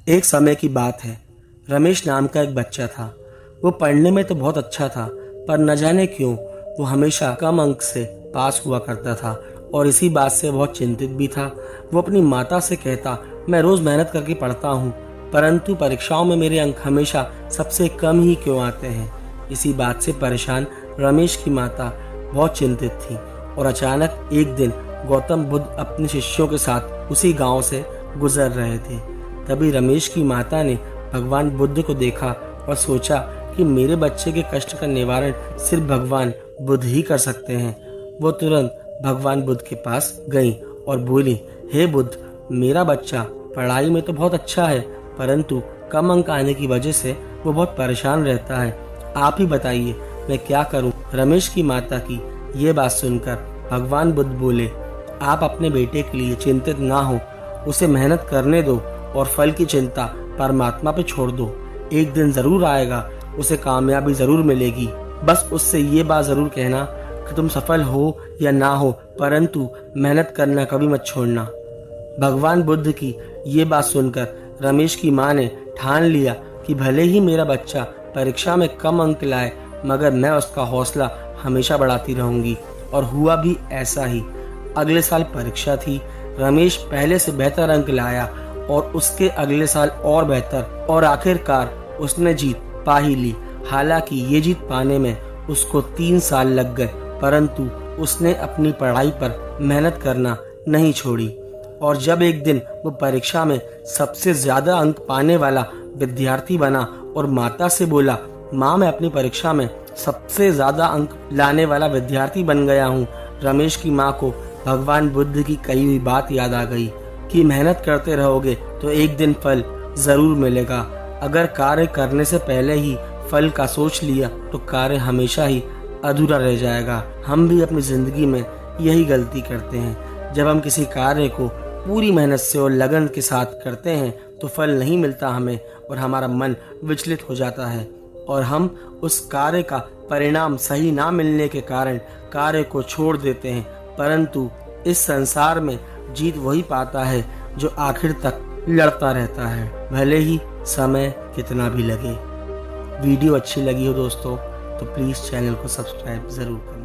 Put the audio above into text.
एक समय की बात है। रमेश नाम का एक बच्चा था। वो पढ़ने में तो बहुत अच्छा था, पर न जाने क्यों वो हमेशा कम अंक से पास हुआ करता था और इसी बात से बहुत चिंतित भी था। वो अपनी माता से कहता, मैं रोज मेहनत करके पढ़ता हूँ, परंतु परीक्षाओं में मेरे अंक हमेशा सबसे कम ही क्यों आते हैं। इसी बात से परेशान रमेश की माता बहुत चिंतित थी और अचानक एक दिन गौतम बुद्ध अपने शिष्यों के साथ उसी गांव से गुजर रहे थे। तभी रमेश की माता ने भगवान बुद्ध को देखा और सोचा कि मेरे बच्चे के कष्ट का निवारण सिर्फ भगवान बुद्ध ही कर सकते हैं। वो तुरंत भगवान बुद्ध के पास गई और बोली, हे बुद्ध, मेरा बच्चा पढ़ाई में तो बहुत अच्छा है, परंतु कम अंक आने की वजह से वो बहुत परेशान रहता है। आप ही बताइए मैं क्या करूं। रमेश की माता की ये बात सुनकर भगवान बुद्ध बोले, आप अपने बेटे के लिए चिंतित ना हो, उसे मेहनत करने दो और फल की चिंता परमात्मा पे छोड़ दो। एक दिन जरूर आएगा, उसे कामयाबी जरूर मिलेगी। बस उससे ये बात जरूर कहना कि तुम सफल हो या ना हो, परंतु मेहनत करना कभी मत छोड़ना। भगवान बुद्ध की ये बात सुनकर रमेश की माँ ने ठान लिया कि भले ही मेरा बच्चा परीक्षा में कम अंक लाए, मगर मैं उसका हौसला हमेशा बढ़ाती रहूंगी। और हुआ भी ऐसा ही। अगले साल परीक्षा थी। रमेश पहले से बेहतर अंक लाया और उसके अगले साल और बेहतर, और आखिरकार उसने जीत पा ही ली। हालांकि ये जीत पाने में उसको 3 साल लग गए, परंतु उसने अपनी पढ़ाई पर मेहनत करना नहीं छोड़ी। और जब एक दिन वो परीक्षा में सबसे ज्यादा अंक पाने वाला विद्यार्थी बना और माता से बोला, माँ, मैं अपनी परीक्षा में सबसे ज्यादा अंक लाने वाला विद्यार्थी बन गया हूँ, रमेश की माँ को भगवान बुद्ध की कही हुई बात याद आ गई कि मेहनत करते रहोगे तो एक दिन फल जरूर मिलेगा। अगर कार्य करने से पहले ही फल का सोच लिया तो कार्य हमेशा ही अधूरा रह जाएगा। हम भी अपनी जिंदगी में यही गलती करते हैं। जब हम किसी कार्य को पूरी मेहनत से और लगन के साथ करते हैं तो फल नहीं मिलता हमें, और हमारा मन विचलित हो जाता है और हम उस कार्य का परिणाम सही ना मिलने के कारण कार्य को छोड़ देते हैं। परंतु इस संसार में जीत वही पाता है जो आखिर तक लड़ता रहता है, भले ही समय कितना भी लगे। वीडियो अच्छी लगी हो दोस्तों तो प्लीज़ चैनल को सब्सक्राइब ज़रूर करें।